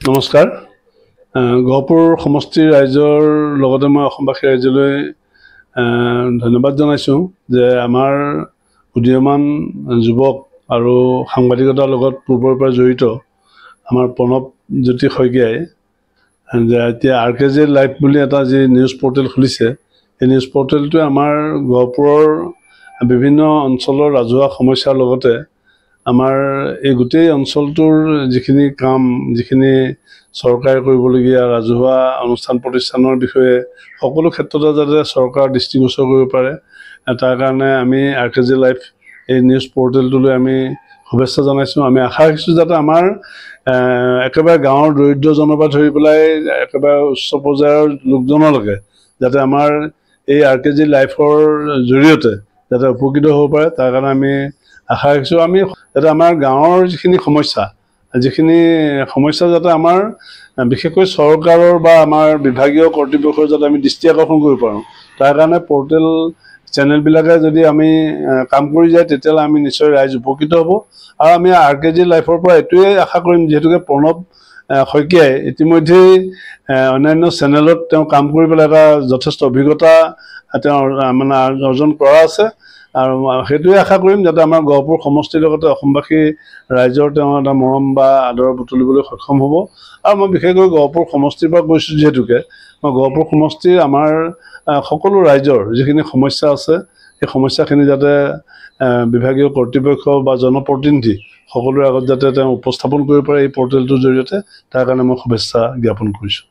নমস্কাৰ। গহপুৰ সমষ্টিৰ ৰাইজৰ লগতে মই অসমবাসী ৰাইজলৈ ধন্যবাদ জনাইছোঁ যে আমাৰ উদীয়মান যুৱক আৰু সাংবাদিকতাৰ লগত পূৰ্বৰ পৰা জড়িত আমাৰ প্ৰণৱজ্যোতি শইকীয়াই যে এতিয়া RKJ লাইভ বুলি এটা যি নিউজ পৰ্টেল খুলিছে, এই নিউজ পৰ্টেলটোৱে আমাৰ গহপুৰৰ বিভিন্ন অঞ্চলৰ ৰাজহুৱা সমস্যাৰ লগতে আমাৰ এই গোটেই অঞ্চলটোৰ যিখিনি কাম, যিখিনি চৰকাৰে কৰিবলগীয়া ৰাজহুৱা অনুষ্ঠান প্ৰতিষ্ঠানৰ বিষয়ে সকলো ক্ষেত্ৰতে যাতে চৰকাৰ দৃষ্টিগোচৰ কৰিব পাৰে, তাৰ কাৰণে আমি RKJ লাইভ এই নিউজ পৰ্টেলটোলৈ আমি শুভেচ্ছা জনাইছোঁ। আমি আশা ৰাখিছোঁ যাতে আমাৰ একেবাৰে গাঁৱৰ দৰিদ্ৰজনৰ পৰা ধৰি পেলাই একেবাৰে উচ্চ পৰ্যায়ৰ লোকজনলৈকে যাতে আমাৰ এই RKJ লাইভৰ জৰিয়তে যাতে উপকৃত হ'ব পাৰে, তাৰ কাৰণে আমি আশা ৰাখিছোঁ। আমি যাতে আমাৰ গাঁৱৰ যিখিনি সমস্যা যাতে আমাৰ বিশেষকৈ চৰকাৰৰ বা আমাৰ বিভাগীয় কৰ্তৃপক্ষৰ যাতে আমি দৃষ্টি আকৰ্ষণ কৰিব পাৰোঁ, তাৰ কাৰণে পৰ্টেল চেনেলবিলাকে যদি আমি কাম কৰি যায় তেতিয়াহ'লে আমি নিশ্চয় ৰাইজ উপকৃত হ'ব। আৰু আমি RKJ লাইভৰ পৰা এইটোৱে আশা কৰিম, যিহেতুকে প্ৰণৱ শইকীয়াই ইতিমধ্যেই অন্যান্য চেনেলত তেওঁ কাম কৰি পেলাই এটা যথেষ্ট অভিজ্ঞতা তেওঁ মানে অৰ্জন কৰা আছে, আৰু সেইটোৱে আশা কৰিম যাতে আমাৰ গহপুৰ সমষ্টিৰ লগতে অসমবাসী ৰাইজৰ তেওঁ এটা মৰম বা আদৰ বুটলিবলৈ সক্ষম হ'ব। আৰু মই বিশেষকৈ গহপুৰ সমষ্টিৰ পৰা কৈছোঁ, যিহেতুকে মই গহপুৰ সমষ্টিৰ আমাৰ সকলো ৰাইজৰ যিখিনি সমস্যা আছে, সেই সমস্যাখিনি যাতে বিভাগীয় কৰ্তৃপক্ষ বা জনপ্ৰতিনিধি সকলোৰে আগত যাতে তেওঁ উপস্থাপন কৰিব পাৰে এই পৰ্টেলটোৰ জৰিয়তে, তাৰ কাৰণে মই শুভেচ্ছা জ্ঞাপন কৰিছোঁ।